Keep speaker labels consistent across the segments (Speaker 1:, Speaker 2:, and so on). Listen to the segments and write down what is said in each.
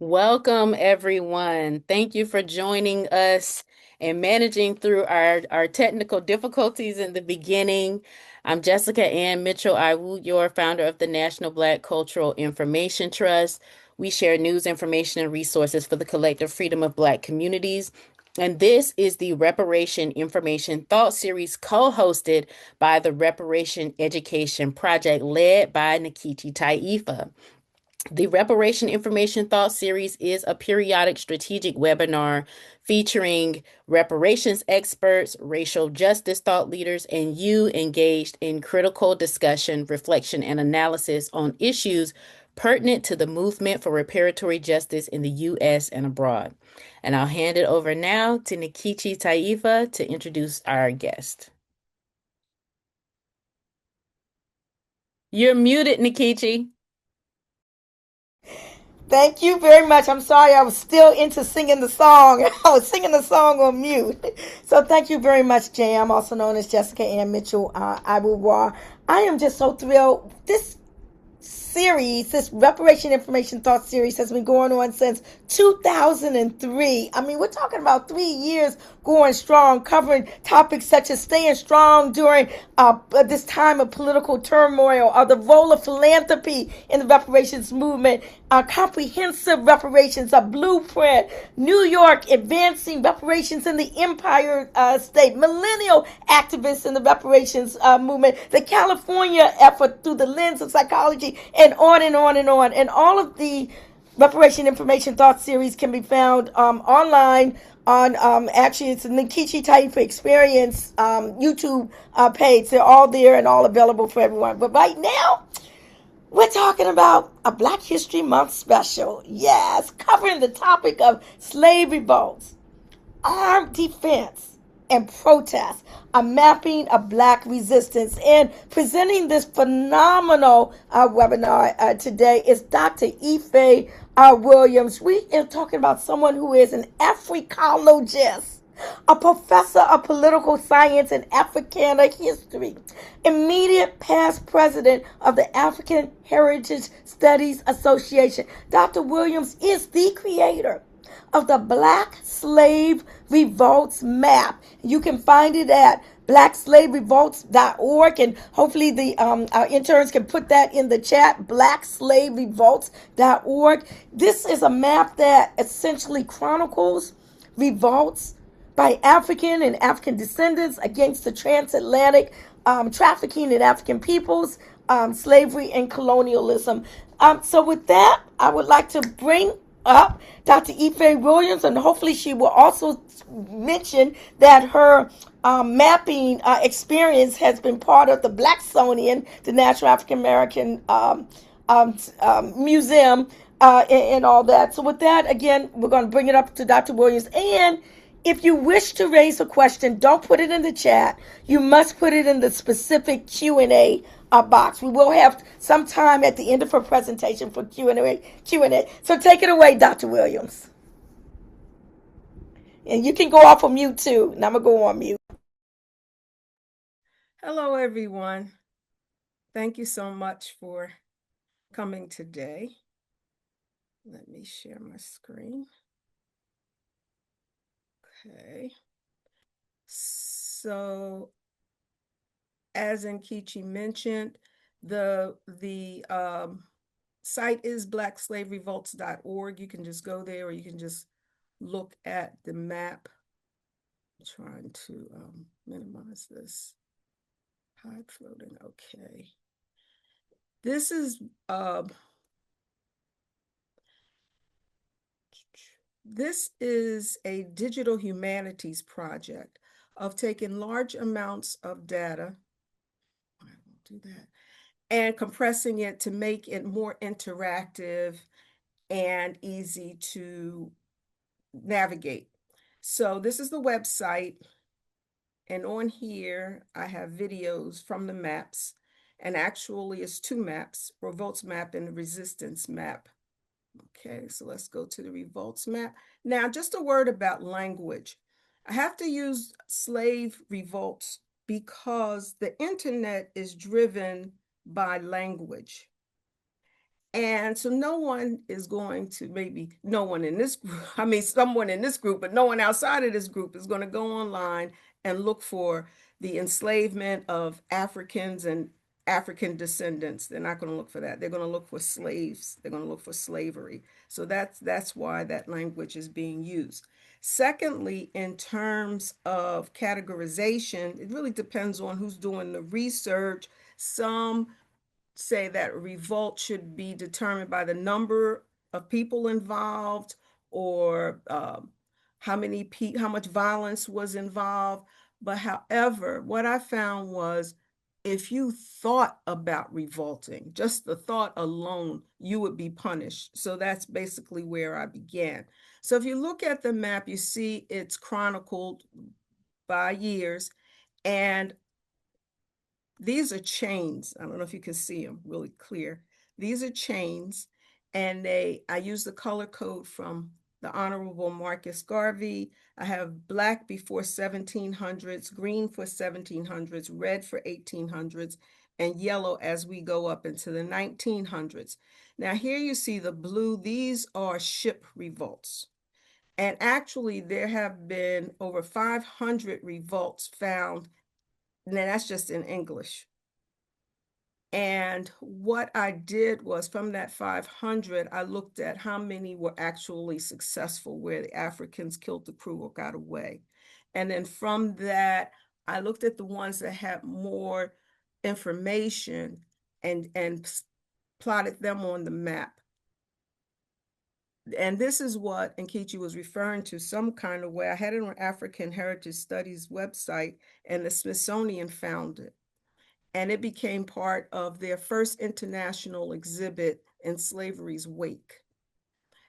Speaker 1: Welcome, everyone. Thank you for joining us and managing through our technical difficulties in the beginning. I'm Jessica Ann Mitchell Aiwuyor, founder of the National Black Cultural Information Trust. We share news, information, and resources for the collective freedom of Black communities. And this is the Reparation Information Thought Series co-hosted by the Reparation Education Project led by Nkechi Taifa. The Reparation Information Thought Series is a periodic strategic webinar featuring reparations experts, racial justice thought leaders, and you engaged in critical discussion, reflection, and analysis on issues pertinent to the movement for reparatory justice in the U.S. and abroad. And I'll hand it over now to Nkechi Taifa to introduce our guest. You're muted, Nkechi.
Speaker 2: Thank you very much. I'm sorry I was still into singing the song. I was singing the song on mute. So thank you very much, Jay. I'm also known as Jessica Ann Mitchell Aiwuyor. I am just so thrilled. This Reparation Information Thought Series has been going on since 2003. I mean, we're talking about 3 years going strong, covering topics such as staying strong during this time of political turmoil, or the role of philanthropy in the reparations movement, comprehensive reparations, a blueprint, New York advancing reparations in the Empire State, millennial activists in the reparations movement, the California effort through the lens of psychology, and on and on and on. And all of the Reparation Information Thought Series can be found online on actually it's the Nkechi Taifa Experience YouTube page. They're all there and all available for everyone. But right now, we're talking about a Black History Month special. Yes, covering the topic of slave revolts, armed defense, and protest, a mapping of Black resistance. And presenting this phenomenal webinar today is Dr. Ife Williams. We are talking about someone who is an Africologist, a professor of political science and Africana history, immediate past president of the African Heritage Studies Association. Dr. Williams is the creator of the Black Slave Revolts map. You can find it at blackslaverevolts.org, and hopefully our interns can put that in the chat, blackslaverevolts.org. This is a map that essentially chronicles revolts by African and African descendants against the transatlantic trafficking in African peoples, slavery, and colonialism. So with that, I would like to bring up Dr. Ife Williams, and hopefully she will also mention that her mapping experience has been part of the Blacksonian, the National African American Museum, and all that. So with that, again, we're going to bring it up to Dr. Williams. And if you wish to raise a question, don't put it in the chat. You must put it in the specific Q&A box. We will have some time at the end of her presentation for Q&A. So take it away, Dr. Williams. And you can go off of mute too. And I'm going to go on mute.
Speaker 3: Hello, everyone. Thank you so much for coming today. Let me share my screen. Okay. So, as Nkechi mentioned, the site is blackslaverevolts.org. You can just go there, or you can just look at the map. I'm trying to minimize this. Hide floating. Okay. This is a digital humanities project of taking large amounts of data, I won't do that, and compressing it to make it more interactive and easy to navigate. So this is the website, and on here I have videos from the maps, and actually it's two maps, Revolts map and the Resistance map. Okay, so let's go to the Revolts map. Now, just a word about language. I have to use slave revolts because the internet is driven by language. And so no one is going to, maybe no one in this group, I mean, someone in this group, but no one outside of this group is going to go online and look for the enslavement of Africans and African descendants. They're not going to look for that. They're going to look for slaves. They're going to look for slavery. So that's why that language is being used. Secondly, in terms of categorization, it really depends on who's doing the research. Some say that revolt should be determined by the number of people involved, or how much violence was involved. But however, what I found was, if you thought about revolting, just the thought alone, you would be punished. So that's basically where I began. So if you look at the map, you see it's chronicled by years, and these are chains. I don't know if you can see them really clear. These are chains, and I use the color code from the Honorable Marcus Garvey. I have black before 1700s, green for 1700s, red for 1800s, and yellow as we go up into the 1900s. Now here you see the blue. These are ship revolts. And actually, there have been over 500 revolts found. And that's just in English. And what I did was, from that 500, I looked at how many were actually successful, where the Africans killed the crew or got away. And then from that, I looked at the ones that had more information and plotted them on the map. And this is what Nkechi was referring to, some kind of way. I had it on African Heritage Studies website, and the Smithsonian found it. And it became part of their first international exhibit in slavery's wake.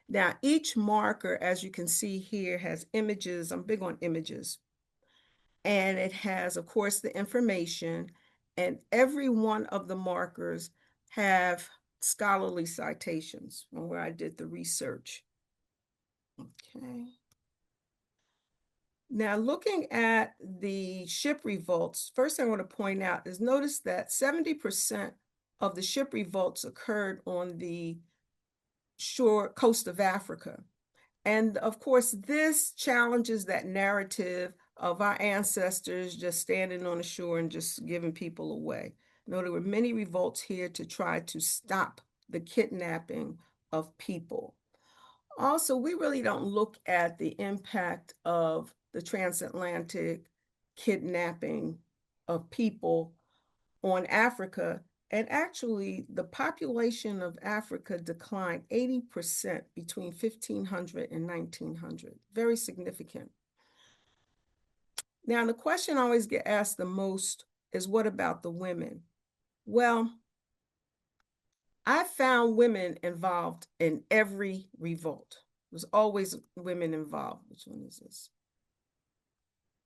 Speaker 3: Now, each marker, as you can see here, has images. I'm big on images. And it has, of course, the information. And every one of the markers have scholarly citations from where I did the research. Okay. Now, looking at the ship revolts, first thing I want to point out is, notice that 70% of the ship revolts occurred on the shore coast of Africa. And of course, this challenges that narrative of our ancestors just standing on the shore and just giving people away. No, there were many revolts here to try to stop the kidnapping of people. Also, we really don't look at the impact of the transatlantic kidnapping of people on Africa. And actually, the population of Africa declined 80% between 1500 and 1900. Very significant. Now, the question I always get asked the most is, what about the women? Well, I found women involved in every revolt. There's always women involved. Which one is this?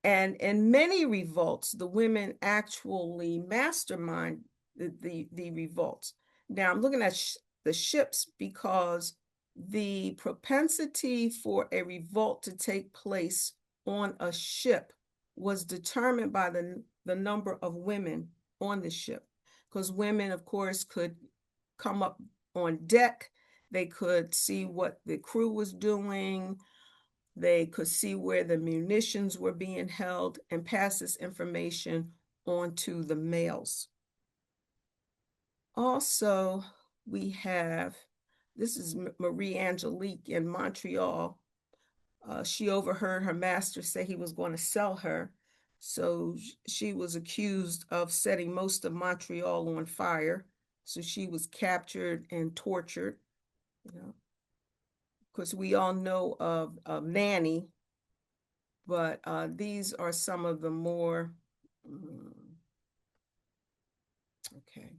Speaker 3: And in many revolts, the women actually mastermind the revolts. Now I'm looking at the ships, because the propensity for a revolt to take place on a ship was determined by the number of women on the ship. Because women, of course, could come up on deck. They could see what the crew was doing. They could see where the munitions were being held and pass this information on to the males. Also, we have, this is Marie Angelique in Montreal. She overheard her master say he was going to sell her. So she was accused of setting most of Montreal on fire. So she was captured and tortured. You know, of course, we all know of Nanny, but these are some of the more, okay,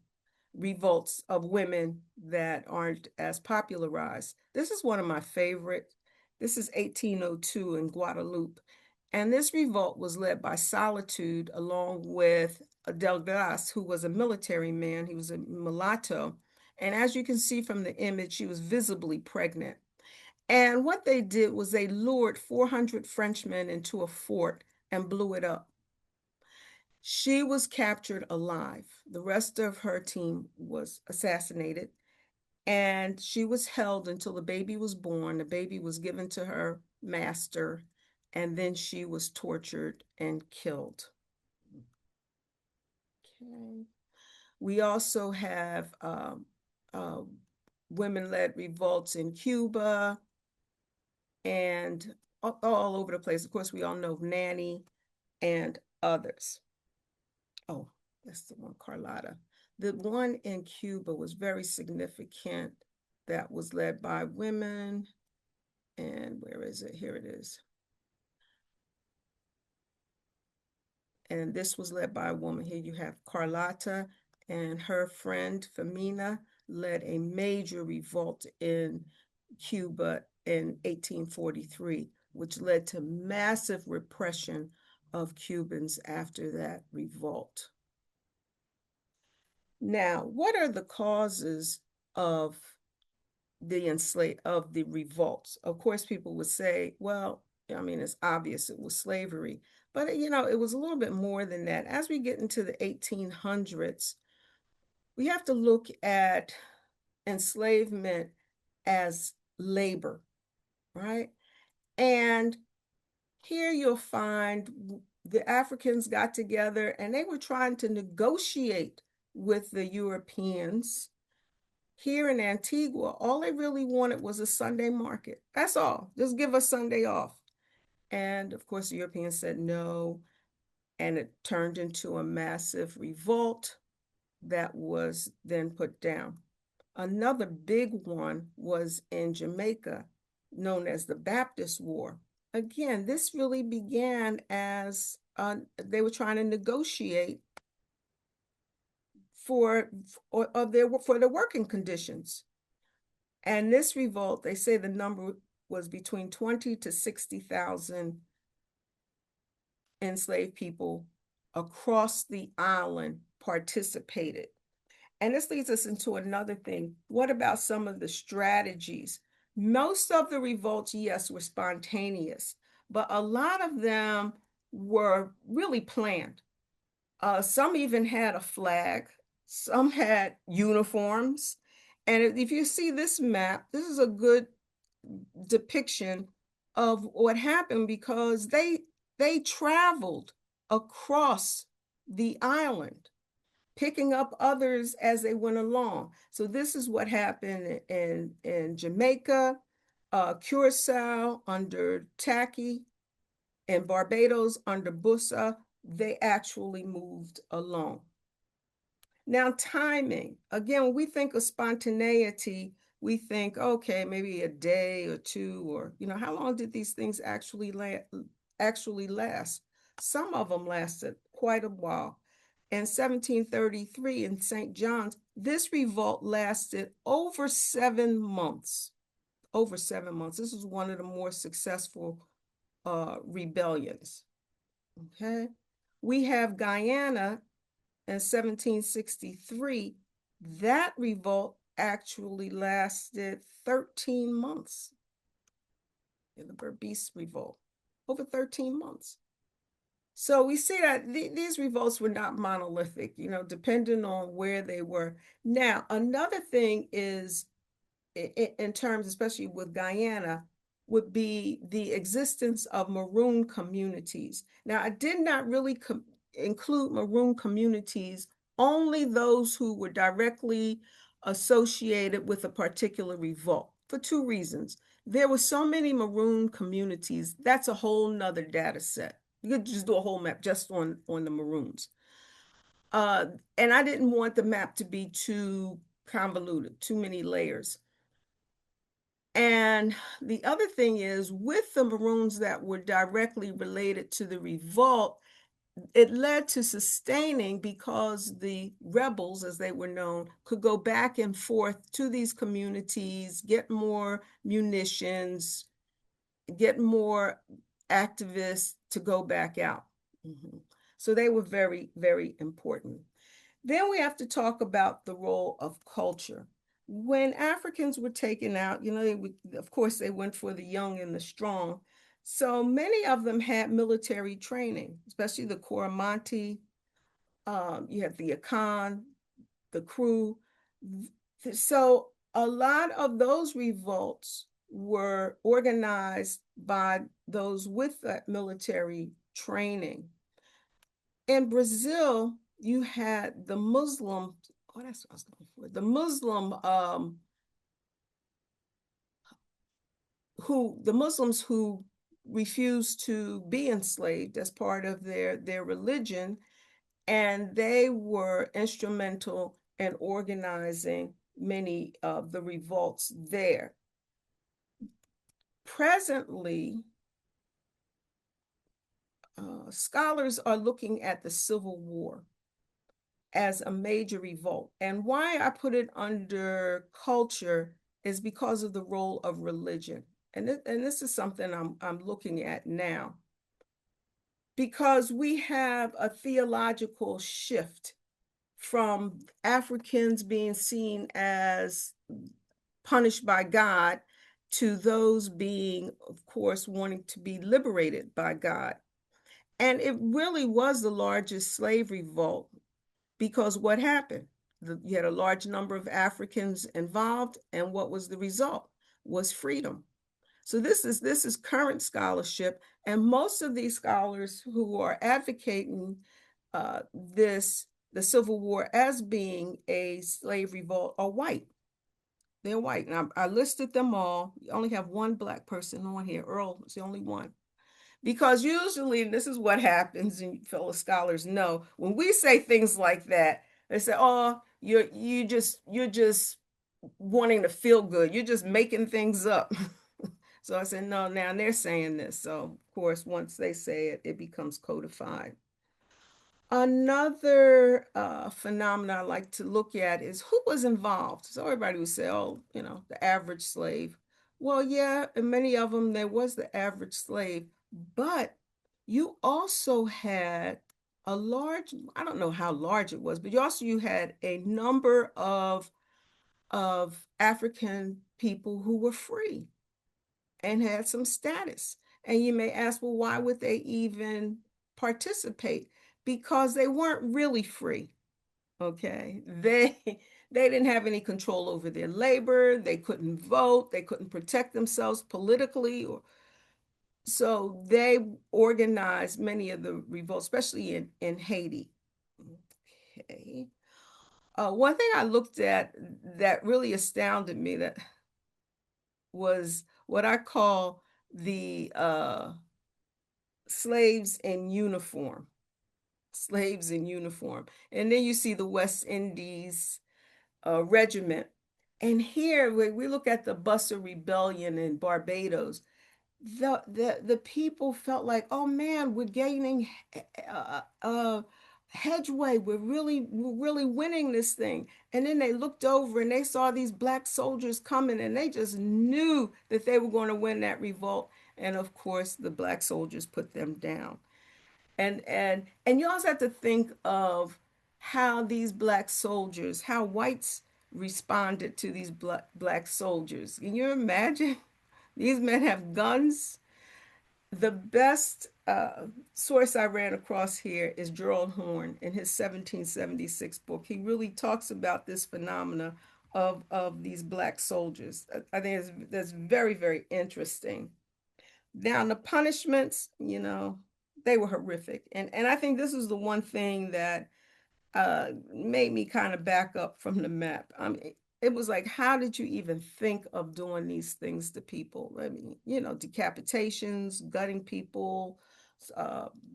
Speaker 3: revolts of women that aren't as popularized. This is one of my favorites. This is 1802 in Guadeloupe. And this revolt was led by Solitude, along with Delgas, who was a military man. He was a mulatto. And as you can see from the image, she was visibly pregnant. And what they did was they lured 400 Frenchmen into a fort and blew it up. She was captured alive. The rest of her team was assassinated. And she was held until the baby was born. The baby was given to her master, and then she was tortured and killed. Okay. We also have uh, women-led revolts in Cuba and all over the place. Of course, we all know Nanny and others. Oh, that's the one, Carlotta. The one in Cuba was very significant. That was led by women. And where is it? Here it is. And this was led by a woman. Here you have Carlotta, and her friend Femina led a major revolt in Cuba in 1843, which led to massive repression of Cubans after that revolt. Now, what are the causes of the revolts? Of course, people would say, well, I mean, it's obvious it was slavery, but it was a little bit more than that. As we get into the 1800s, we have to look at enslavement as labor, right? And here you'll find the Africans got together and they were trying to negotiate with the Europeans. Here in Antigua, all they really wanted was a Sunday market. That's all. Just give us Sunday off. And of course, the Europeans said no, and it turned into a massive revolt that was then put down. Another big one was in Jamaica, known as the Baptist War. Again, this really began as they were trying to negotiate for their working conditions. And this revolt, they say the number was between 20 to 60,000 enslaved people across the island participated. And this leads us into another thing. What about some of the strategies? Most of the revolts, yes, were spontaneous, but a lot of them were really planned. Some even had a flag, some had uniforms. And if you see this map, this is a good depiction of what happened because they traveled across the island, picking up others as they went along. So this is what happened in Jamaica, Curacao under Tacky, and Barbados under Bussa. They actually moved along. Now, timing. Again, when we think of spontaneity, we think, okay, maybe a day or two, or how long did these things actually last? Some of them lasted quite a while. In 1733 in St. John's, this revolt lasted over 7 months. Over 7 months. This was one of the more successful rebellions. Okay. We have Guyana in 1763. That revolt actually lasted 13 months. The Berbice revolt, over 13 months. So we see that these revolts were not monolithic, depending on where they were. Now, another thing is, in terms, especially with Guyana, would be the existence of maroon communities. Now, I did not really include maroon communities, only those who were directly associated with a particular revolt for two reasons. There were so many maroon communities, that's a whole nother data set. You could just do a whole map just on the maroons. And I didn't want the map to be too convoluted, too many layers. And the other thing is, with the maroons that were directly related to the revolt, it led to sustaining because the rebels, as they were known, could go back and forth to these communities, get more munitions, get more activists to go back out. So they were very, very important. Then we have to talk about the role of culture. When Africans were taken out, of course, they went for the young and the strong. So many of them had military training, especially the Coromantee. You have the Akan, the Kru. So A lot of those revolts were organized by those with that military training. In Brazil, you had the Muslim, oh, that's what I was looking for, the Muslim the Muslims who refused to be enslaved as part of their religion, and they were instrumental in organizing many of the revolts there. Presently, scholars are looking at the Civil War as a major revolt. And why I put it under culture is because of the role of religion. And this is something I'm looking at now. Because we have a theological shift from Africans being seen as punished by God to those being, of course, wanting to be liberated by God. And it really was the largest slave revolt because what happened? You had a large number of Africans involved, and what was the result? Was freedom. So this is current scholarship, and most of these scholars who are advocating the Civil War as being a slave revolt are white. They're white, and I listed them all. You only have one black person on here. Earl is the only one. Because usually this is what happens, and fellow scholars know when we say things like that, they say, "Oh, you're just wanting to feel good. You're just making things up." So I said, "No, now they're saying this." So of course, once they say it, it becomes codified. Another phenomenon I like to look at is who was involved. So everybody would say, "Oh, the average slave." Well, yeah, and many of them there was the average slave, but you also had a large, I don't know how large it was, but you had a number of African people who were free and had some status. And you may ask, well, why would they even participate? Because they weren't really free. Okay. They didn't have any control over their labor, they couldn't vote, they couldn't protect themselves politically, or so they organized many of the revolts, especially in Haiti. Okay. One thing I looked at that really astounded me that was what I call the slaves in uniform. Slaves in uniform. And then you see the West Indies regiment. And here, when we look at the Buster Rebellion in Barbados, the people felt like, oh man, we're gaining headway. We're really winning this thing. And then they looked over and they saw these black soldiers coming, and they just knew that they were going to win that revolt. And of course, the black soldiers put them down. And you also have to think of how these black soldiers, how whites responded to these black soldiers. Can you imagine? These men have guns. The best source I ran across here is Gerald Horne in his 1776 book. He really talks about this phenomena of these black soldiers. I think that's very, very interesting. Now, the punishments, they were horrific. And I think this is the one thing that made me kind of back up from the map. I mean, it was like, how did you even think of doing these things to people? I mean, decapitations, gutting people,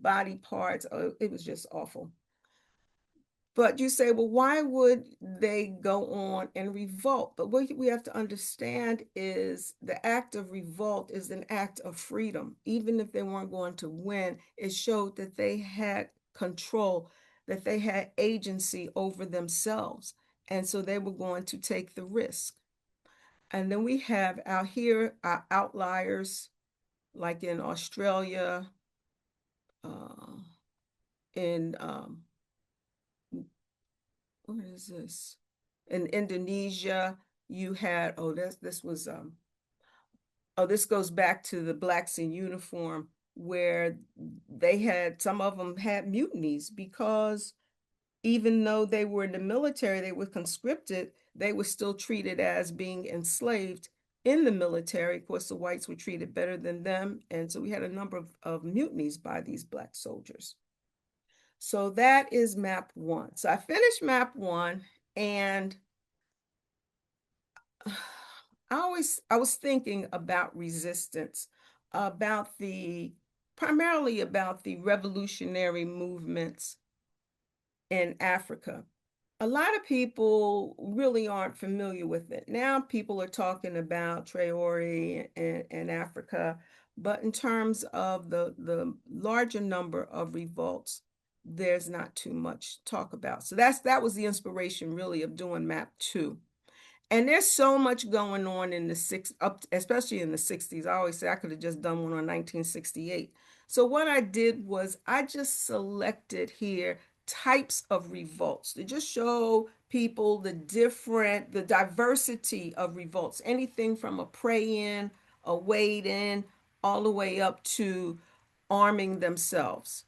Speaker 3: body parts. It was just awful. But you say, well, why would they go on and revolt? But what we have to understand is the act of revolt is an act of freedom. Even if they weren't going to win, it showed that they had control, that they had agency over themselves. And so they were going to take the risk. And then we have out here our outliers, like in Australia, uh, in what is this? In Indonesia, you had this goes back to the blacks in uniform, where some of them had mutinies because even though they were in the military, they were conscripted, they were still treated as being enslaved in the military. Of course, the whites were treated better than them. And so we had a number of mutinies by these Black soldiers. So that is map one. So I finished map one, and I was thinking about resistance, about the primarily about the revolutionary movements in Africa. A lot of people really aren't familiar with it. Now people are talking about Traore and Africa, but in terms of the larger number of revolts, there's not too much talk about. So that was the inspiration really of doing map two. And there's so much going on in the especially in the 60s. I always say I could have just done one on 1968. So what I did was I just selected here types of revolts to just show people the diversity of revolts, anything from a pray-in, a wade-in, all the way up to arming themselves.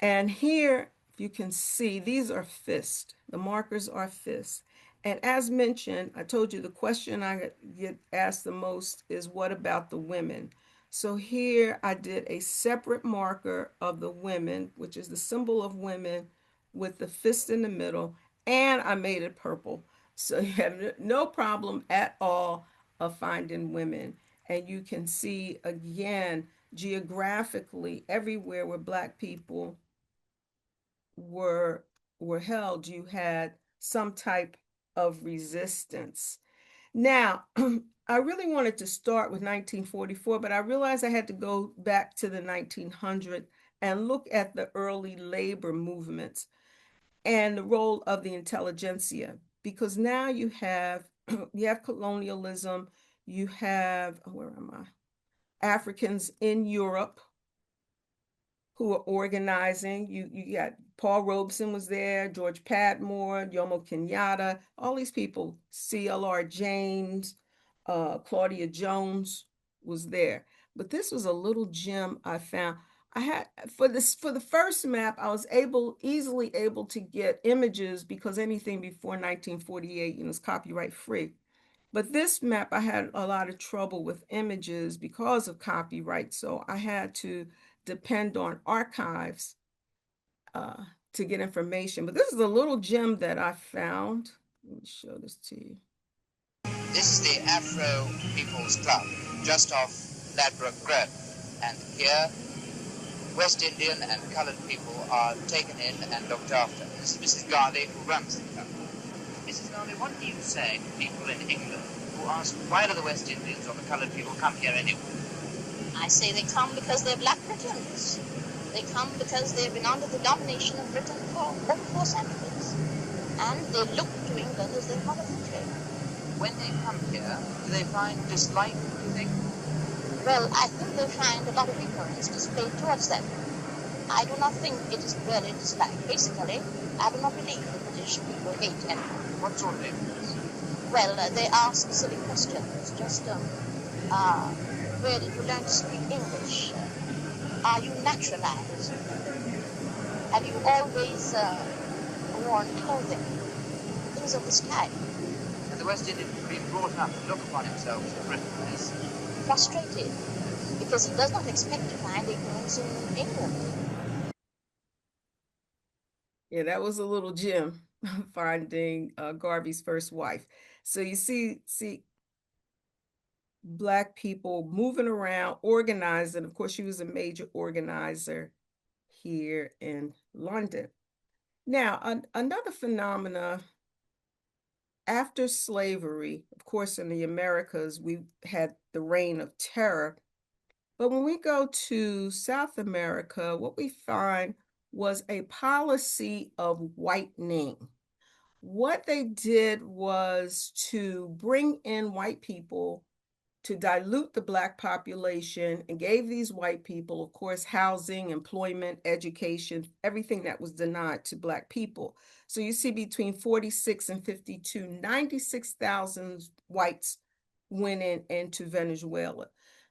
Speaker 3: And here, if you can see, these are fists. The markers are fists. And as mentioned, I told you the question I get asked the most is, what about the women? So here I did a separate marker of the women, which is the symbol of women with the fist in the middle, and I made it purple. So you have no problem at all of finding women. And you can see again, geographically, everywhere where Black people were were held, you had some type of resistance. Now, I really wanted to start with 1944, but I realized I had to go back to the 1900s and look at the early labor movements and the role of the intelligentsia, because now you have you have colonialism, you have, where am I? Africans in Europe who are organizing. You got Paul Robeson was there, George Padmore, Jomo Kenyatta, all these people, C.L.R. James, Claudia Jones was there. But this was a little gem I found. I had for the first map, I was easily able to get images because anything before 1948, is copyright free. But this map, I had a lot of trouble with images because of copyright. So I had to depend on archives uh, to get information. But this is a little gem that I found. Let me show this to you.
Speaker 4: This is the Afro People's Club, just off Ladbroke Grove. And here, West Indian and coloured people are taken in and looked after. This is Mrs. Garley, who runs the club. Mrs. Garley, what do you say to people in England who ask, why do the West Indians or the coloured people come here anyway?
Speaker 5: I say they come because they're Black Britons. They come because they've been under the domination of Britain for over 4 centuries. And they look to England as their mother country.
Speaker 4: When they come here, do they find dislike, do you think?
Speaker 5: Well, I think they find a lot of ignorance displayed towards them. I do not think it is really dislike. Basically, I do not believe the British people hate anyone.
Speaker 4: What sort of ignorance?
Speaker 5: Well, they ask silly questions, just, where did you learn to speak English? Are you naturalized? Have you always worn clothing? Things of this type.
Speaker 4: And the West Indian has been brought up to look upon himself as Britain as
Speaker 5: frustrated because he does not expect to find ignorance in England.
Speaker 3: Yeah, that was a little gem, finding Garvey's first wife. So you see Black people moving around, organizing. Of course, she was a major organizer here in London. Now, another phenomena after slavery, of course, in the Americas, we had the reign of terror. But when we go to South America, what we find was a policy of whitening. What they did was to bring in white people to dilute the Black population and gave these white people, of course, housing, employment, education, everything that was denied to Black people. So you see between 46 and 52, 96,000 whites went into Venezuela.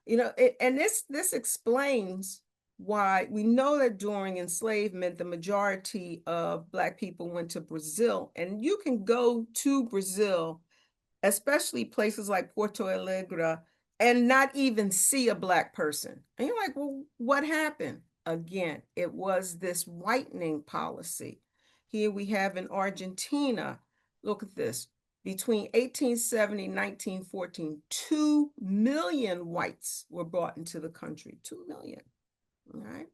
Speaker 3: And this explains why we know that during enslavement, the majority of Black people went to Brazil. And you can go to Brazil, especially places like Porto Alegre, and not even see a Black person. And you're like, well, what happened? Again, it was this whitening policy. Here we have in Argentina, look at this, between 1870 and 1914, 2 million whites were brought into the country, 2 million. All right.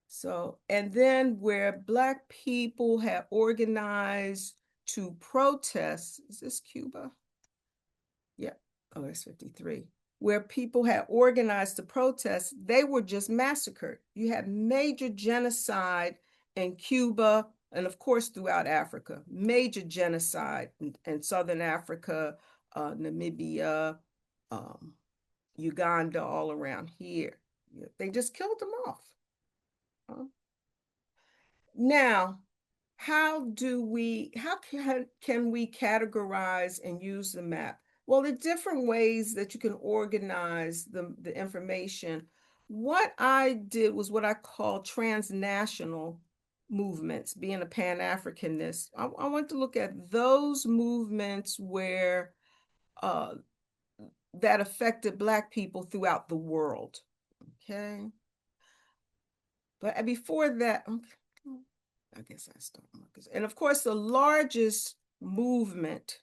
Speaker 3: So, and then where Black people had organized to protest, is this Cuba? Yeah. Oh, that's 53. Where people had organized to protest, they were just massacred. You had major genocide in Cuba and, of course, throughout Africa. Major genocide in Southern Africa, Namibia, Uganda, all around here. They just killed them off. Now, how can we categorize and use the map? Well, there are different ways that you can organize the information. What I did was what I call transnational movements, being a Pan-Africanist. I want to look at those movements where that affected Black people throughout the world. Okay. But before that, okay, I guess I start Marcus. And of course, the largest movement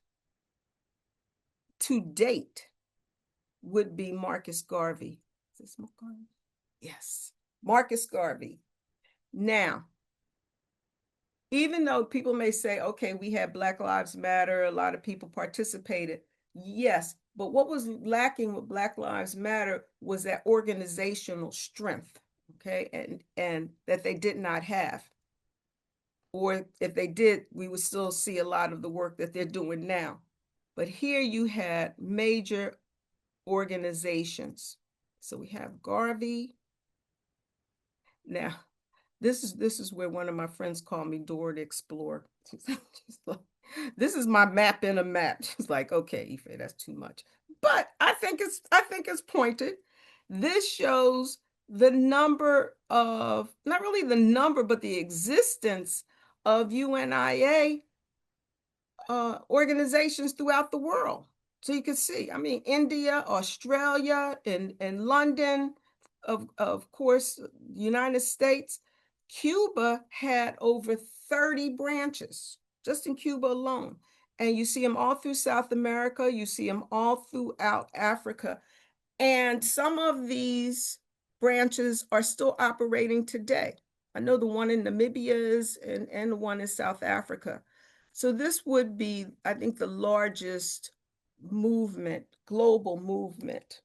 Speaker 3: to date would be Marcus Garvey. Is this Marcus Garvey? Yes, Marcus Garvey. Now, even though people may say, okay, we had Black Lives Matter, a lot of people participated. Yes, but what was lacking with Black Lives Matter was that organizational strength, okay, and that they did not have. Or if they did, we would still see a lot of the work that they're doing now. But here you had major organizations. So we have Garvey. Now, this is where one of my friends called me Dora the Explorer. This is my map in a map. She's like, okay, Ife, that's too much. But I think it's pointed. This shows the number of, not really the number, but the existence of UNIA organizations throughout the world. So you can see, I mean, India, Australia, and London, of course, United States. Cuba had over 30 branches, just in Cuba alone. And you see them all through South America, you see them all throughout Africa. And some of these branches are still operating today. I know the one in Namibia is, and the one in South Africa. So this would be, I think, the largest movement, global movement,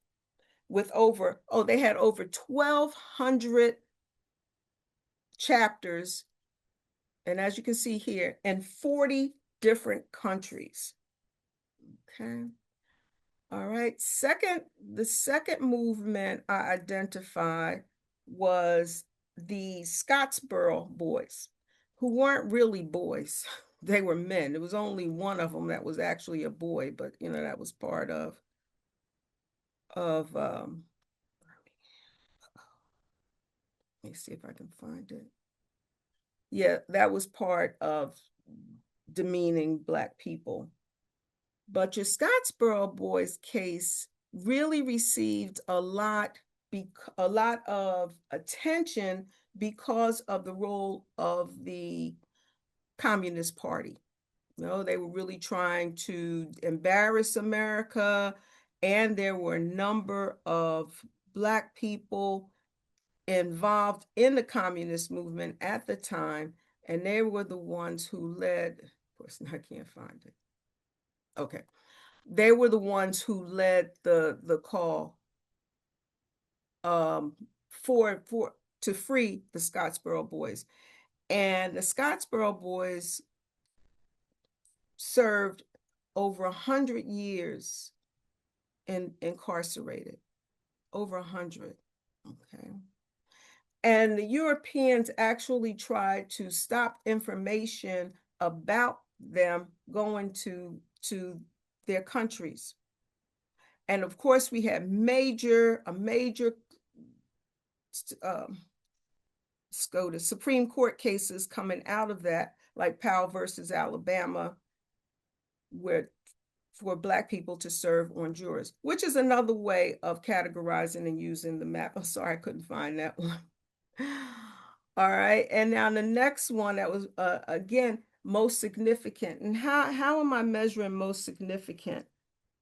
Speaker 3: with over, oh, they had over 1,200 chapters, and as you can see here, in 40 different countries. Okay. All right. The second movement I identified was the Scottsboro boys, who weren't really boys. They were men. There was only one of them that was actually a boy, but that was part of let me see if I can find it. Yeah, that was part of demeaning Black people. But your Scottsboro boys case really received a lot of attention because of the role of the Communist Party. They were really trying to embarrass America, and there were a number of Black people involved in the communist movement at the time, and they were the ones who led, of course, I can't find it. Okay. They were the ones who led the call to free the Scottsboro boys. And the Scottsboro boys served over 100 years incarcerated. Over 100. Okay. And the Europeans actually tried to stop information about them going to their countries. And of course, we had a major SCOTUS, Supreme Court cases coming out of that, like Powell versus Alabama, where for Black people to serve on juries, which is another way of categorizing and using the map. I'm sorry, I couldn't find that one. All right, and now the next one that was, again, most significant. And how am I measuring most significant?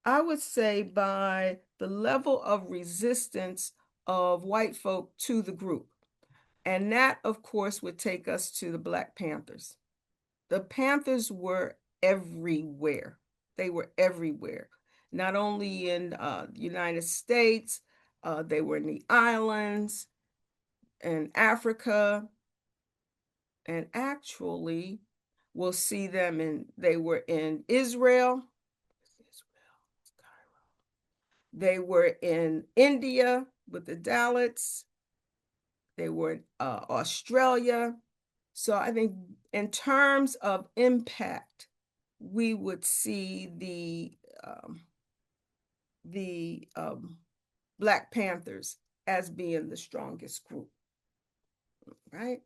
Speaker 3: I would say by the level of resistance of white folk to the group. And that, of course, would take us to the Black Panthers. The Panthers were everywhere. They were everywhere, not only in the United States, they were in the islands, in Africa, and actually, we'll see them they were in Israel. They were in India with the Dalits. They were in Australia. So I think in terms of impact, we would see the Black Panthers as being the strongest group, right?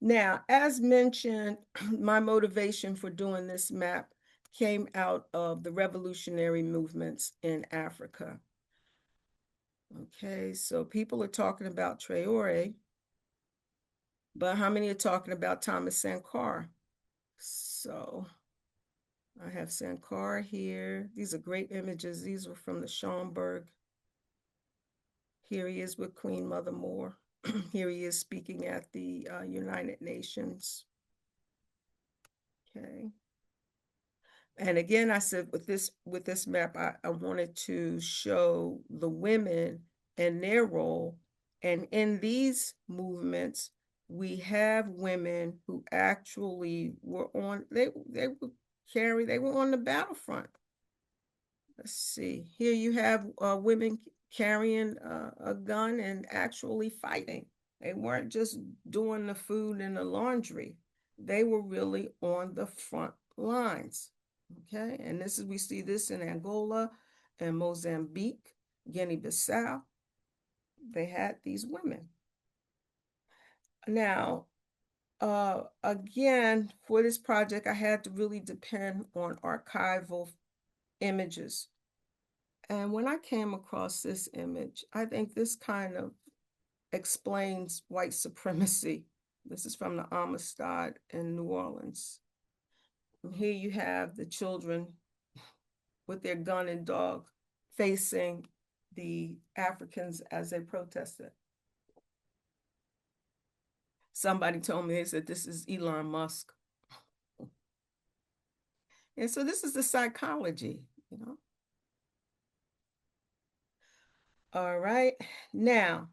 Speaker 3: Now, as mentioned, my motivation for doing this map came out of the revolutionary movements in Africa. Okay, so people are talking about Traore, but how many are talking about Thomas Sankara? So I have Sankara here. These are great images. These were from the Schomburg. Here he is with Queen Mother Moore. Here he is speaking at the United Nations. Okay. And again, I said with this map, I wanted to show the women and their role. And in these movements, we have women who actually were on, they were on the battlefront. Let's see, here you have women carrying a gun and actually fighting. They weren't just doing the food and the laundry. They were really on the front lines. Okay, and we see this in Angola and Mozambique, Guinea-Bissau. They had these women. Now, again, for this project, I had to really depend on archival images. And when I came across this image, I think this kind of explains white supremacy. This is from the Amistad in New Orleans. And here you have the children with their gun and dog facing the Africans as they protested. Somebody told me, they said, this is Elon Musk. And so this is the psychology, you know. All right, now,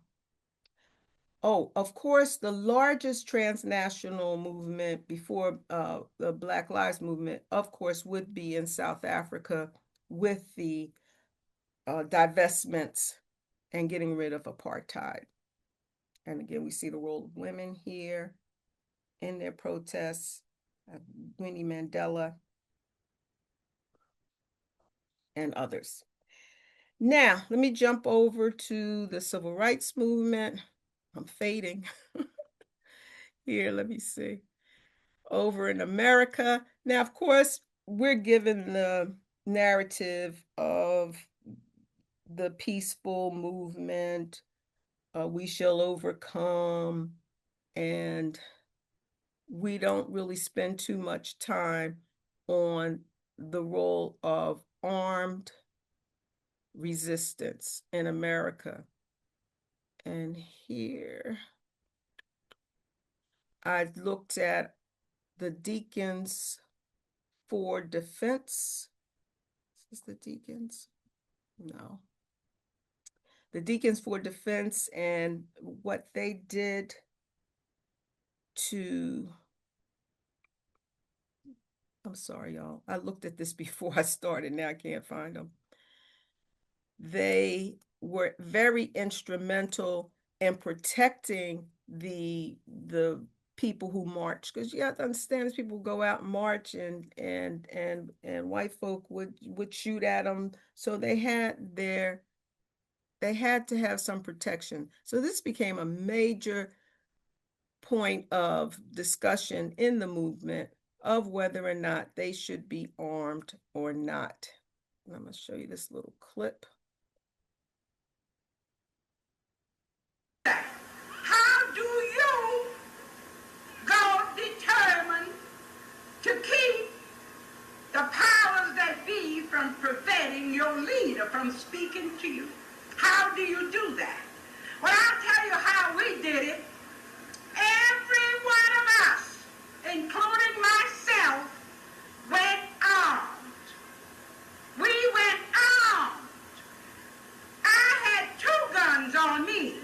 Speaker 3: oh, of course, the largest transnational movement before the Black Lives Movement, of course, would be in South Africa with the divestments and getting rid of apartheid. And again, we see the role of women here in their protests, Winnie Mandela, and others. Now, let me jump over to the Civil Rights Movement. I'm fading. Here, let me see. Over in America. Now, of course, we're given the narrative of the peaceful movement, we shall overcome, and we don't really spend too much time on the role of armed resistance in America. And here, I looked at the Deacons for Defense. Is this the Deacons? No. The Deacons for Defense and what they did to, I'm sorry, y'all. I looked at this before I started. Now I can't find them. They were very instrumental in protecting the people who march, because you have to understand, as people go out and march, and white folk would shoot at them, so they had to have some protection. So this became a major point of discussion in the movement of whether or not they should be armed or not. And I'm going to show you this little clip.
Speaker 6: How do you go determine to keep the powers that be from preventing your leader from speaking to you? How do you do that? Well, I'll tell you how we did it. Every one of us, including myself, went armed. We went armed. I had 2 guns on me.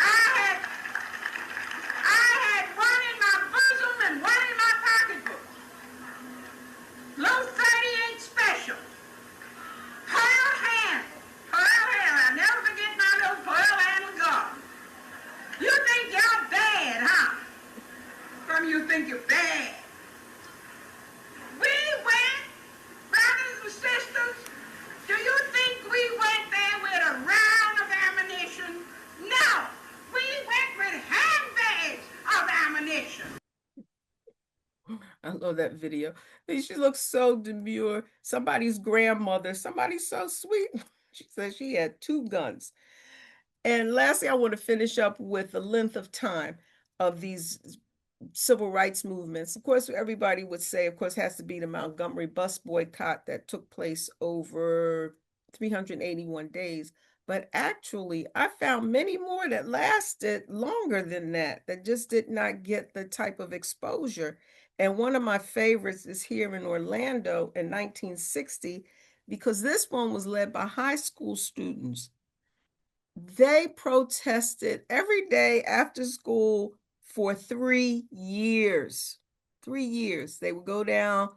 Speaker 6: I had one in my bosom and one in my pocketbook. Low 38 special. Pearl handle. I'll never forget my little pearl handle gun. You think you're bad, huh? Some of you think you're bad. We went, brothers and sisters, do you think we went there with a round of ammunition? No, we went with handbags of ammunition.
Speaker 3: I love that video. She looks so demure. Somebody's grandmother, somebody so sweet. She said she had 2 guns. And lastly, I want to finish up with the length of time of these civil rights movements. Of course, everybody would say, of course, has to be the Montgomery bus boycott that took place over 381 days. But actually, I found many more that lasted longer than that just did not get the type of exposure. And one of my favorites is here in Orlando in 1960, because this one was led by high school students. They protested every day after school for 3 years. 3 years. They would go down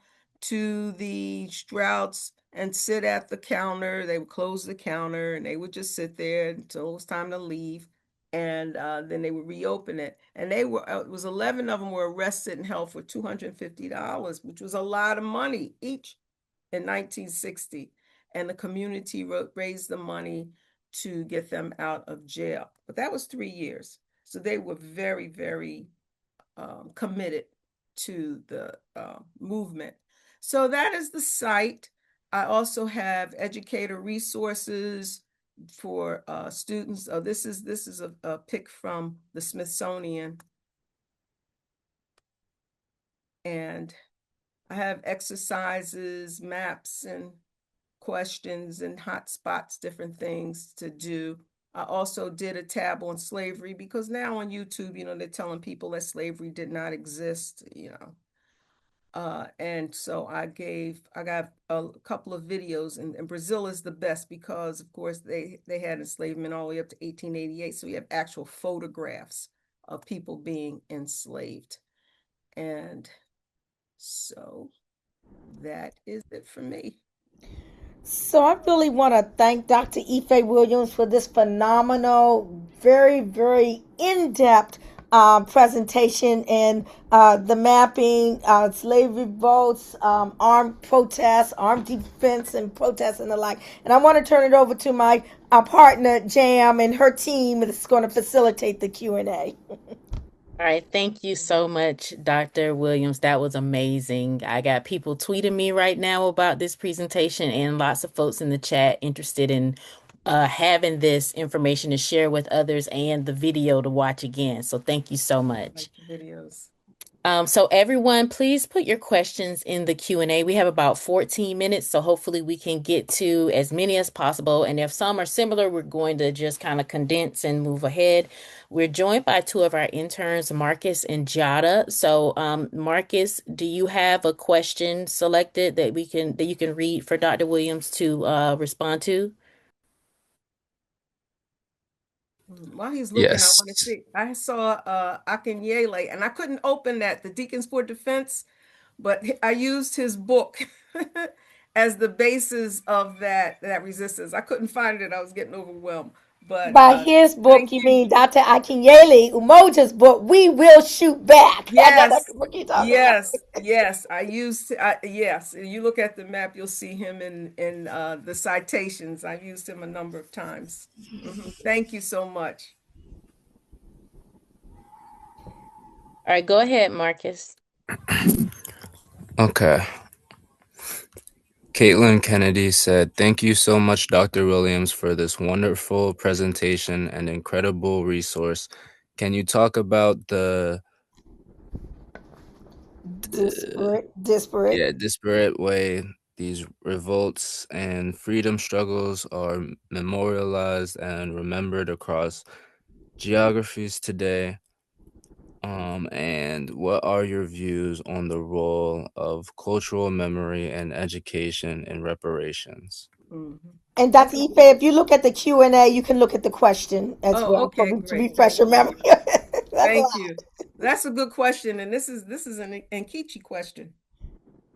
Speaker 3: to the Strouds and sit at the counter. They would close the counter and they would just sit there until it was time to leave. And then they would reopen it. And it was 11 of them were arrested and held for $250, which was a lot of money each in 1960. And the community raised the money to get them out of jail. But that was 3 years. So they were very, very committed to the movement. So that is the site. I also have educator resources for students. Oh, this is a pic from the Smithsonian. And I have exercises, maps, and questions and hot spots, different things to do. I also did a tab on slavery because now on YouTube, they're telling people that slavery did not exist. And so I got a couple of videos, and Brazil is the best because, of course, they had enslavement all the way up to 1888. So you have actual photographs of people being enslaved. And so that is it for me.
Speaker 2: So I really want to thank Dr. Ife Williams for this phenomenal, very, very in-depth presentation and the mapping, slave revolts, armed protests, armed defense and protests and the like. And I want to turn it over to my partner, Jam, and her team that's going to facilitate the Q&A.
Speaker 1: All right, thank you so much, Dr. Williams. That was amazing. I got people tweeting me right now about this presentation and lots of folks in the chat interested in having this information to share with others and the video to watch again. So thank you so much.
Speaker 3: Like the videos.
Speaker 1: So everyone, please put your questions in the Q&A. We have about 14 minutes, so hopefully we can get to as many as possible. And if some are similar, we're going to just kind of condense and move ahead. We're joined by 2 of our interns, Marcus and Jada. So, Marcus, do you have a question selected that you can read for Dr. Williams to respond to?
Speaker 3: While he's looking, I want to
Speaker 7: Yes.
Speaker 3: see. I saw Akinyele, and I couldn't open that, the Deacons for Defense, but I used his book as the basis of that resistance. I couldn't find it. I was getting overwhelmed. But
Speaker 2: By his book,
Speaker 3: thank
Speaker 2: you
Speaker 3: you.
Speaker 2: mean Dr. Akinyele Umoja's book, We Will Shoot Back. I know that's
Speaker 3: Yes,
Speaker 2: the book you're talking about.
Speaker 3: yes. Yes. You look at the map, you'll see him in the citations. I've used him a number of times. Thank you so much.
Speaker 1: All right, go ahead, Marcus.
Speaker 7: Okay. Caitlin Kennedy said, "Thank you so much, Dr. Williams, for this wonderful presentation and incredible resource. Can you talk about the
Speaker 2: Disparate.
Speaker 7: disparate way these revolts and freedom struggles are memorialized and remembered across geographies today? And what are your views on the role of cultural memory and education in reparations?"
Speaker 3: Mhm.
Speaker 2: And
Speaker 3: That's
Speaker 2: Dr.
Speaker 3: a,
Speaker 2: Ife, if you look at the Q&A, you can look at the question as
Speaker 3: oh,
Speaker 2: well
Speaker 3: okay,
Speaker 2: to
Speaker 3: great,
Speaker 2: refresh
Speaker 3: great,
Speaker 2: your
Speaker 3: great.
Speaker 2: memory. That's a
Speaker 3: Thank
Speaker 2: lot.
Speaker 3: you. That's a good question, and this is an Nkechi question.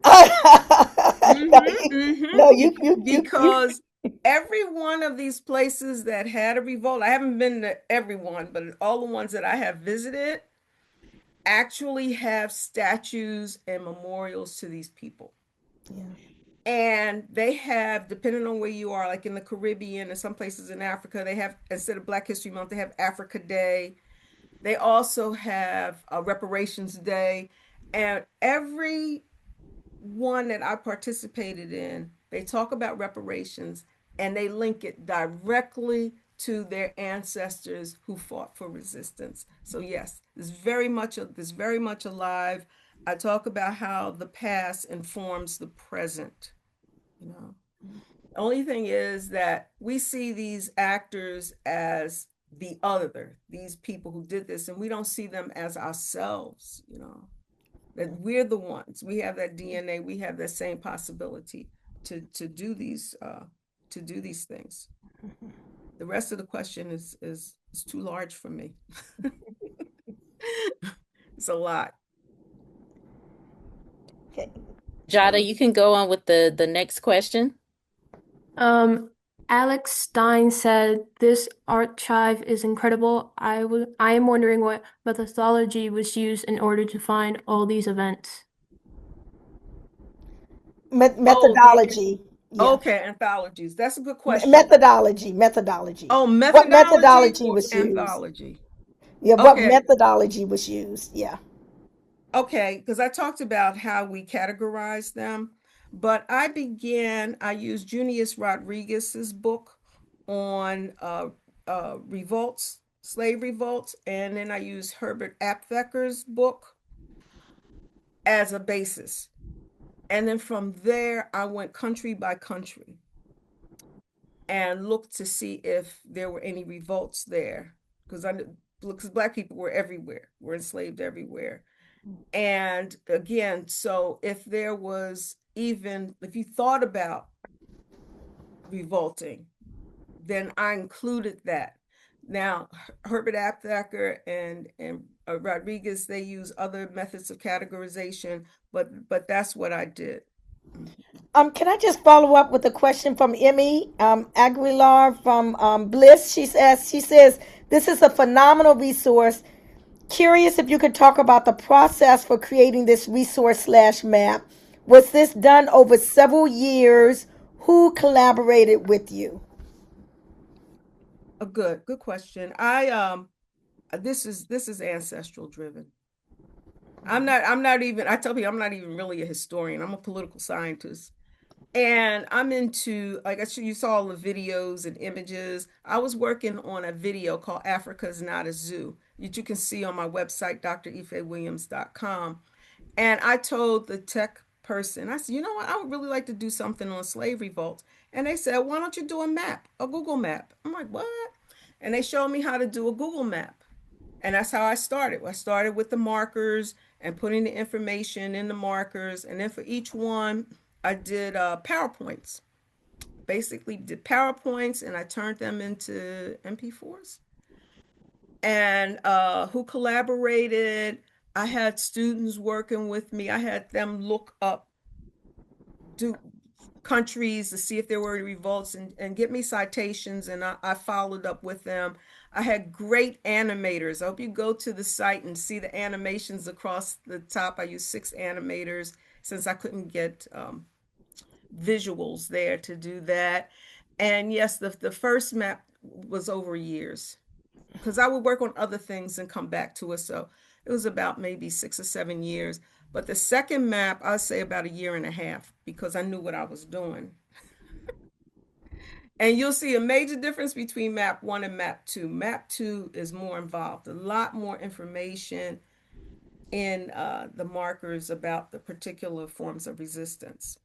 Speaker 2: No,
Speaker 3: Mm-hmm,
Speaker 2: no,
Speaker 3: mm-hmm.
Speaker 2: you.
Speaker 3: Because every one of these places that had a revolt, I haven't been to every one, but all the ones that I have visited actually have statues and memorials to these people.
Speaker 2: Yeah.
Speaker 3: And they have, depending on where you are, like in the Caribbean and some places in Africa, they have, instead of Black History Month, they have Africa Day. They also have a Reparations Day. And every one that I participated in, they talk about reparations and they link it directly to their ancestors who fought for resistance. So yes, this very much alive. I talk about how the past informs the present, you know. The only thing is that we see these actors as the other, these people who did this, and we don't see them as ourselves, you know, that we're the ones. We have that DNA. We have that same possibility to do these things. The rest of the question is too large for me. It's a lot.
Speaker 2: Okay.
Speaker 1: Jada, you can go on with the next question.
Speaker 8: Um, Alex Stein said, "This archive is incredible. I am wondering what methodology was used in order to find all these events."
Speaker 3: Oh, the
Speaker 2: Methodology. Yeah.
Speaker 3: okay, anthologies. That's a good question.
Speaker 2: Methodology.
Speaker 3: Oh,
Speaker 2: What
Speaker 3: methodology
Speaker 2: methodology
Speaker 3: or
Speaker 2: was used?
Speaker 3: anthology?
Speaker 2: Yeah, what
Speaker 3: Okay,
Speaker 2: methodology was used? Yeah.
Speaker 3: okay, because I talked about how we categorize them, but I used Junius Rodriguez's book on revolts, slave revolts, and then I used Herbert Apthecker's book as a basis. And then from there, I went country by country and looked to see if there were any revolts there, because Black people were everywhere, were enslaved everywhere. And again, so if you thought about revolting, then I included that. Now, Herbert Aptheker and Rodriguez, they use other methods of categorization, but that's what I did.
Speaker 2: Can I just follow up with a question from Emmy Aguilar from Bliss? She says, this is a phenomenal resource. Curious if you could talk about the process for creating this resource/map. Was this done over several years? Who collaborated with you?
Speaker 3: A good question. I this is ancestral driven. I'm not even I tell people I'm not even really a historian. I'm a political scientist. And I'm into, like you saw all the videos and images. I was working on a video called Africa's Not a Zoo, that you can see on my website, drifewilliams.com. And I told the tech person, I said, you know what, I would really like to do something on slave revolts. And they said, why don't you do a map, a Google map? I'm like, what? And they showed me how to do a Google map. And that's how I started. I started with the markers and putting the information in the markers. And then for each one, I did PowerPoints. Basically, did PowerPoints and I turned them into MP4s. And who collaborated? I had students working with me. I had them look up, do countries to see if there were revolts and get me citations, and I followed up with them. I had great animators. I hope you go to the site and see the animations across the top. I used 6 animators since I couldn't get visuals there to do that. And yes, the first map was over years because I would work on other things and come back to it. So it was about maybe 6 or 7 years. But the second map, I'd say about a year and a half because I knew what I was doing. And you'll see a major difference between map one and map two. Map two is more involved, a lot more information in the markers about the particular forms of resistance.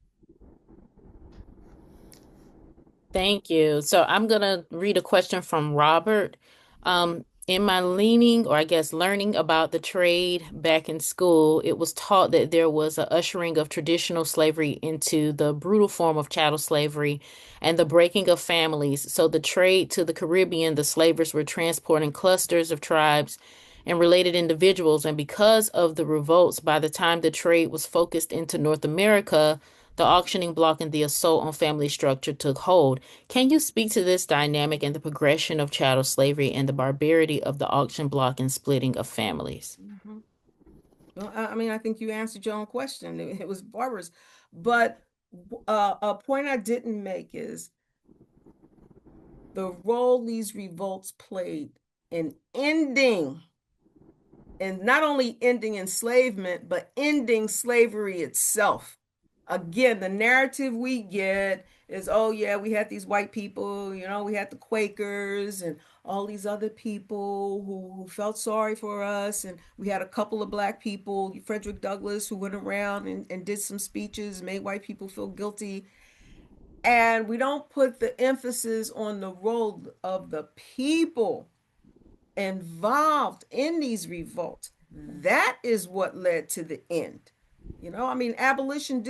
Speaker 1: Thank you. So I'm going to read a question from Robert. In my leaning, or I guess learning about the trade back in school, it was taught that there was a ushering of traditional slavery into the brutal form of chattel slavery and the breaking of families. So the trade to the Caribbean, the slavers were transporting clusters of tribes and related individuals. And because of the revolts, by the time the trade was focused into North America, the auctioning block and the assault on family structure took hold. Can you speak to this dynamic and the progression of chattel slavery and the barbarity of the auction block and splitting of families?
Speaker 3: Mm-hmm. Well, I mean, I think you answered your own question. It was barbarous. But a point I didn't make is the role these revolts played in ending, and not only ending enslavement, but ending slavery itself. Again, the narrative we get is, oh yeah, we had these white people, we had the Quakers and all these other people who felt sorry for us, and we had a couple of black people, Frederick Douglass, who went around and did some speeches, made white people feel guilty. And we don't put the emphasis on the role of the people involved in these revolts. That is what led to the end. I mean, the abolitionists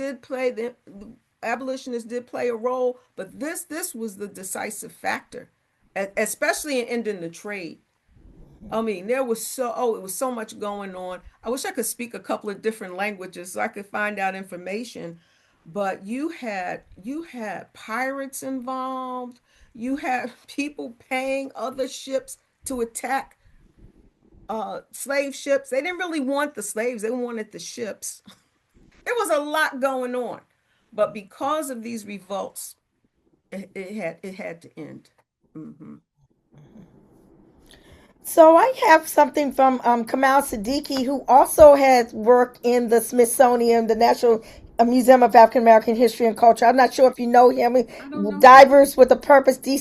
Speaker 3: did play a role, but this was the decisive factor, especially in ending the trade. I mean, it was so much going on. I wish I could speak a couple of different languages so I could find out information, but you had pirates involved. You had people paying other ships to attack slave ships. They didn't really want the slaves, they wanted the ships. There was a lot going on. But because of these revolts, it had to end. Mm-hmm.
Speaker 2: So I have something from Kamal Siddiqui, who also has work in the Smithsonian, the National Museum of African American History and Culture. I'm not sure if you know him.
Speaker 3: I don't know him.
Speaker 2: Divers with a Purpose, deep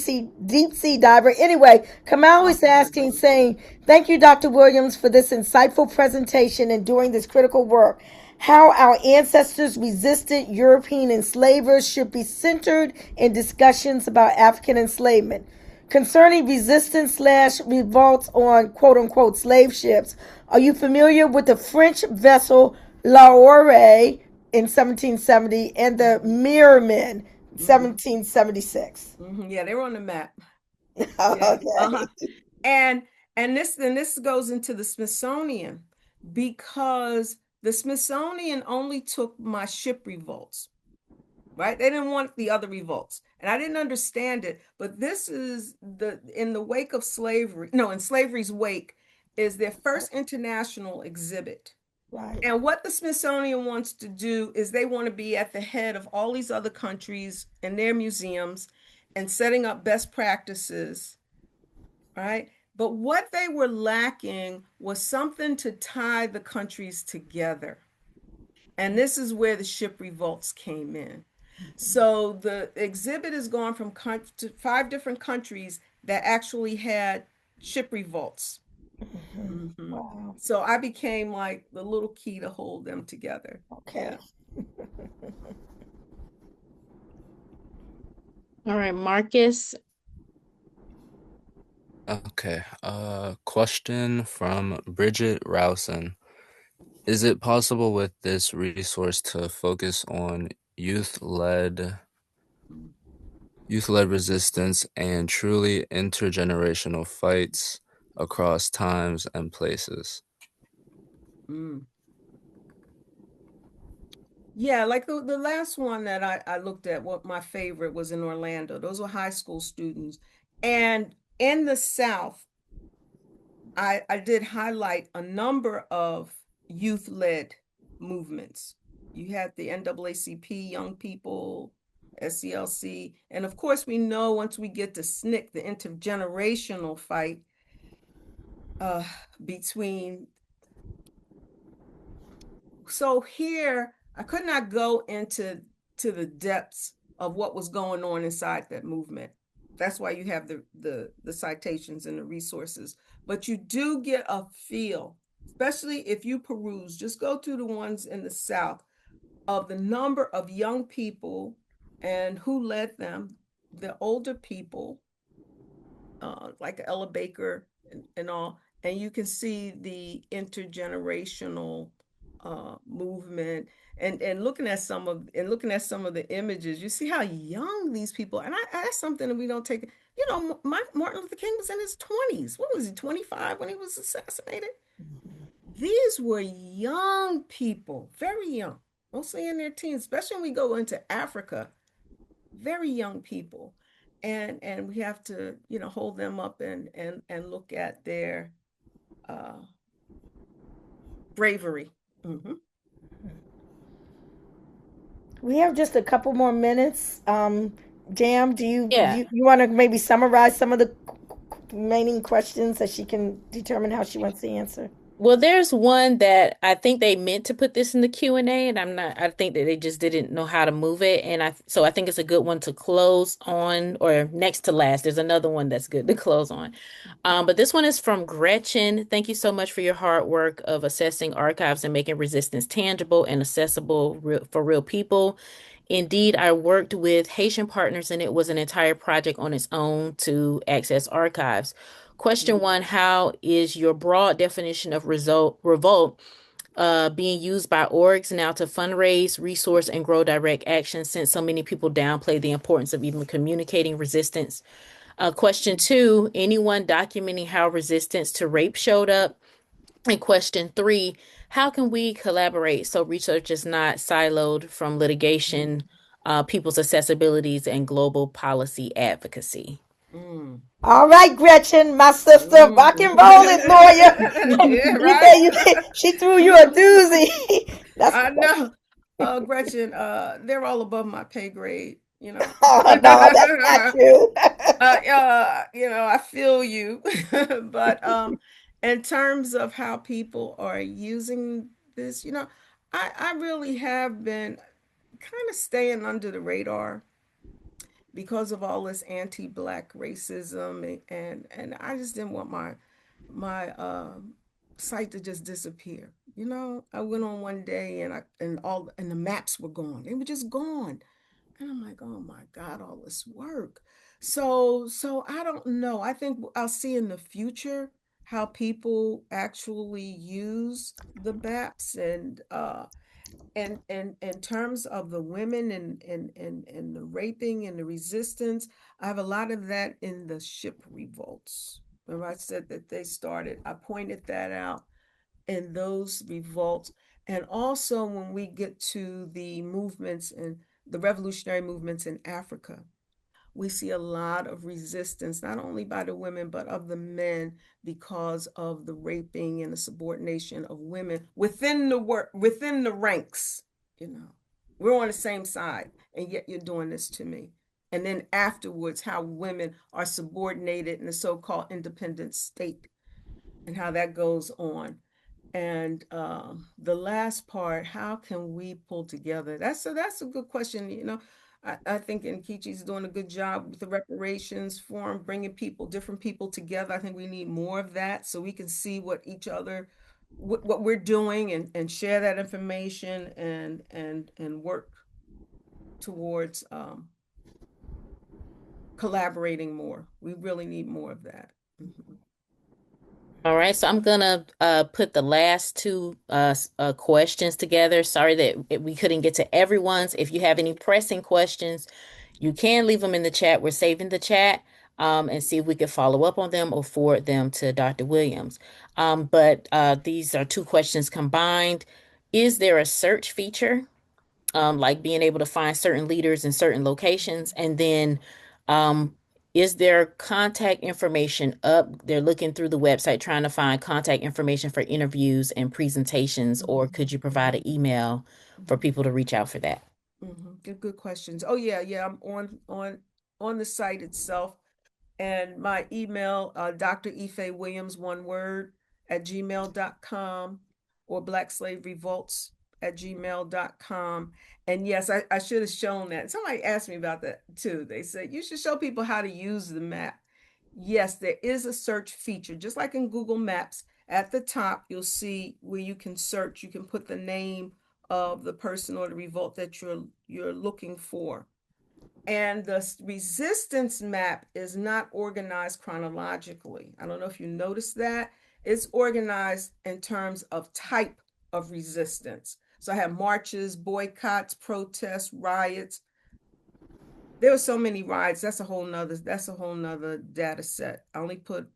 Speaker 2: sea diver. Anyway, Kamal is asking, saying, "Thank you, Dr. Williams, for this insightful presentation and doing this critical work. How our ancestors resisted European enslavers should be centered in discussions about African enslavement." Concerning resistance slash revolts on quote unquote slave ships, are you familiar with the French vessel L'Aurore in 1770 and the Mirrormen
Speaker 3: Mm-hmm.
Speaker 2: 1776?
Speaker 3: Mm-hmm. Yeah, they were on the map. Yeah. Uh-huh.
Speaker 2: Okay.
Speaker 3: And this goes into the Smithsonian because the Smithsonian only took my ship revolts, right? They didn't want the other revolts. And I didn't understand it, but this is in the wake of slavery, no, in slavery's wake, is their first international exhibit.
Speaker 2: Right.
Speaker 3: And what the Smithsonian wants to do is they want to be at the head of all these other countries and their museums and setting up best practices, right? But what they were lacking was something to tie the countries together. And this is where the ship revolts came in. So the exhibit has gone from to 5 different countries that actually had ship revolts. Hmm.
Speaker 2: Wow.
Speaker 3: So I became like the little key to hold them together.
Speaker 2: Okay.
Speaker 3: Yeah.
Speaker 1: All right, Marcus.
Speaker 7: Okay. Question from Bridget Rowson. Is it possible with this resource to focus on youth-led youth-led resistance and truly intergenerational fights across times and places?
Speaker 3: Mm. Yeah, like the last one that I looked at, what my favorite was in Orlando. Those were high school students. And in the South, I did highlight a number of youth-led movements. You had the NAACP, Young People, SCLC, and of course we know once we get to SNCC, the intergenerational fight uh, between so here I could not go into the depths of what was going on inside that movement. That's why you have the citations and the resources, but you do get a feel, especially if you peruse, just go through the ones in the South, of the number of young people and who led them, the older people, like Ella Baker and all, and you can see the intergenerational movement. And looking at some of the images, you see how young these people. And that's something that we don't take. You know, Martin Luther King was in his 20s. What was he, 25 when he was assassinated? These were young people, very young, mostly in their teens, especially when we go into Africa, very young people. And we have to, hold them up and look at their uh, bravery. Mm-hmm.
Speaker 2: We have just a couple more minutes. Jam, do
Speaker 1: Yeah.
Speaker 2: you want to maybe summarize some of the remaining questions that she can determine how she wants to answer?
Speaker 1: Well, there's one that I think they meant to put this in the Q&A, and I think that they just didn't know how to move it. And so I think it's a good one to close on, or next to last. There's another one that's good to close on. But this one is from Gretchen. Thank you so much for your hard work of assessing archives and making resistance tangible and accessible for real people. Indeed, I worked with Haitian partners, and it was an entire project on its own to access archives. Question one, how is your broad definition of revolt being used by orgs now to fundraise, resource, and grow direct action since so many people downplay the importance of even communicating resistance? Question two, anyone documenting how resistance to rape showed up? And question three, how can we collaborate so research is not siloed from litigation, people's accessibilities, and global policy advocacy?
Speaker 3: Mm.
Speaker 2: All right, Gretchen, my sister, rock and roll it, lawyer.
Speaker 3: Mm. Yeah,
Speaker 2: You
Speaker 3: right.
Speaker 2: say she threw you a doozy. That's
Speaker 3: I know. Gretchen, they're all above my pay grade, you know.
Speaker 2: oh no, that's not true.
Speaker 3: I feel you. But in terms of how people are using this, I really have been kind of staying under the radar because of all this anti-black racism, and I just didn't want my site to just disappear. I went on one day and the maps were gone. They were just gone. And I'm like, oh my God, all this work. So I don't know. I think I'll see in the future how people actually use the maps, and in terms of the women and the raping and the resistance, I have a lot of that in the ship revolts. Remember I said that they started, I pointed that out in those revolts. And also when we get to the movements and the revolutionary movements in Africa, we see a lot of resistance, not only by the women, but of the men, because of the raping and the subordination of women within within the ranks. We're on the same side, and yet you're doing this to me. And then afterwards, how women are subordinated in the so-called independent state, and how that goes on. And the last part, how can we pull together? That's a good question. I think Nkechi's doing a good job with the reparations forum, bringing different people together. I think we need more of that so we can see what we're doing, and share that information, and work towards collaborating more. We really need more of that. Mm-hmm.
Speaker 1: All right, so I'm gonna put the last two questions together. Sorry that we couldn't get to everyone's. If you have any pressing questions, you can leave them in the chat. We're saving the chat and see if we can follow up on them or forward them to Dr. Williams. But these are two questions combined. Is there a search feature, like being able to find certain leaders in certain locations? And then um, is there contact information up? They're looking through the website trying to find contact information for interviews and presentations, or could you provide an email for people to reach out for that?
Speaker 3: Good questions. Oh yeah, yeah. I'm on the site itself, and my email, Dr. Ife Williams, one word, @gmail.com, or Black Slave Revolts gmail.com. And yes, I should have shown that. Somebody asked me about that too. They said you should show people how to use the map. Yes, there is a search feature, just like in Google Maps. At the top, you'll see where you can search. You can put the name of the person or the revolt that you're looking for. And the resistance map is not organized chronologically. I don't know if you noticed that. It's organized in terms of type of resistance. So I have marches, boycotts, protests, riots. There were so many riots. That's a whole nother data set. I only put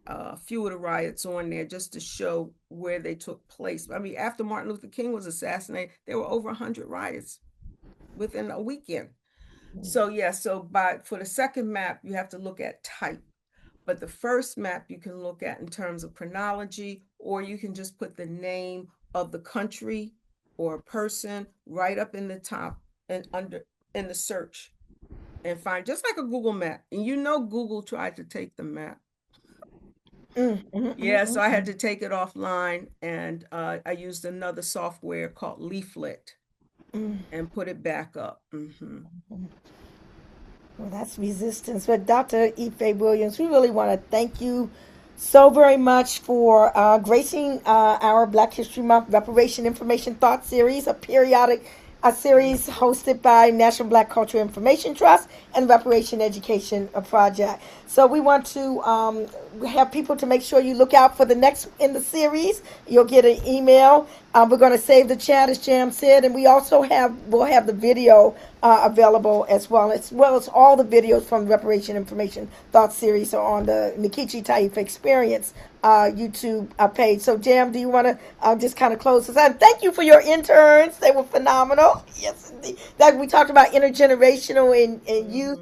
Speaker 3: a few of the riots on there just to show where they took place. I mean, after Martin Luther King was assassinated, there were over 100 riots within a weekend. So yeah, for the second map, you have to look at type. But the first map you can look at in terms of chronology, or you can just put the name of the country or a person right up in the top and under in the search and find, just like a Google map. And Google tried to take the map. Yeah, so I had to take it offline, and I used another software called Leaflet and put it back up.
Speaker 2: Well, that's resistance. But Dr. Ife Williams, we really want to thank you so very much for gracing our Black History Month Reparation Information Thought Series, a periodic series hosted by National Black Cultural Information Trust and Reparation Education Project. So we want to have people to make sure you look out for the next in the series. You'll get an email. We're going to save the chat, as Jam said, and we'll have the video available as well as all the videos from the Reparation Information Thought Series are on the Nkechi Taifa Experience YouTube page. So, Jam, do you want to just kind of close this out? Thank you for your interns; they were phenomenal. Yes, indeed. That we talked about intergenerational and youth.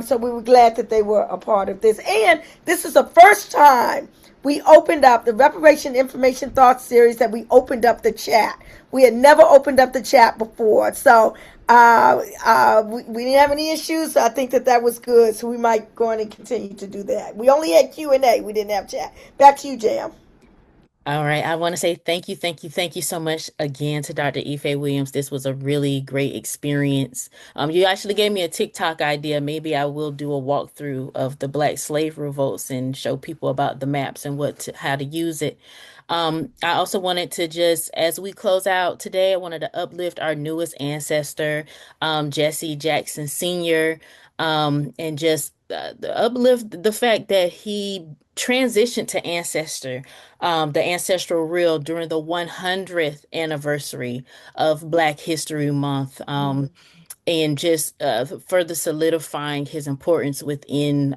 Speaker 2: So we were glad that they were a part of this. And this is the first time we opened up the Reparation Information Thought Series that we opened up the chat. We had never opened up the chat before. So we didn't have any issues. So I think that was good. So we might go on and continue to do that. We only had Q&A. We didn't have chat. Back to you, Jam.
Speaker 1: All right. I want to say thank you, thank you, thank you so much again to Dr. Ife Williams. This was a really great experience. You actually gave me a TikTok idea. Maybe I will do a walkthrough of the Black slave revolts and show people about the maps and how to use it. I also wanted to just, as we close out today, I wanted to uplift our newest ancestor, Jesse Jackson Sr., and just uplift the fact that he transitioned to the ancestral reel during the 100th anniversary of Black History Month. And just further solidifying his importance within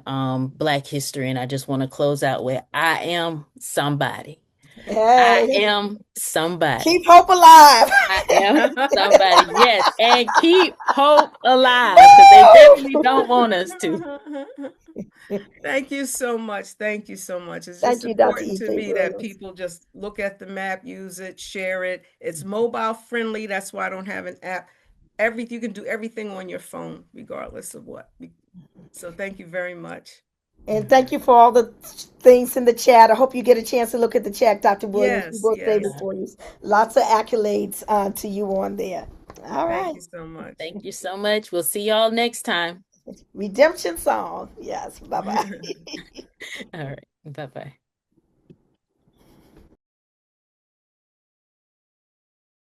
Speaker 1: Black history. And I just want to close out with I am somebody. I
Speaker 2: Hey,
Speaker 1: am somebody.
Speaker 2: keep hope alive.
Speaker 1: I am somebody. Yes. And keep hope alive because they definitely don't want us to.
Speaker 3: Thank you so much. Thank you so much. It's just
Speaker 2: Thank you, Dr.
Speaker 3: important
Speaker 2: Ife
Speaker 3: to me that
Speaker 2: Williams.
Speaker 3: people just look at the map, use it, share it. It's mobile friendly. That's why I don't have an app. You can do everything on your phone, regardless of what. So thank you very much.
Speaker 2: And thank you for all the things in the chat. I hope you get a chance to look at the chat, Dr. Williams. We
Speaker 3: Yes,
Speaker 2: will save it
Speaker 3: yes.
Speaker 2: for you. Lots of accolades to you on there. All
Speaker 3: Thank
Speaker 2: right.
Speaker 3: you so much.
Speaker 1: Thank you so much. We'll see y'all next time.
Speaker 2: Redemption song. Yes. Bye bye.
Speaker 1: All right. Bye bye.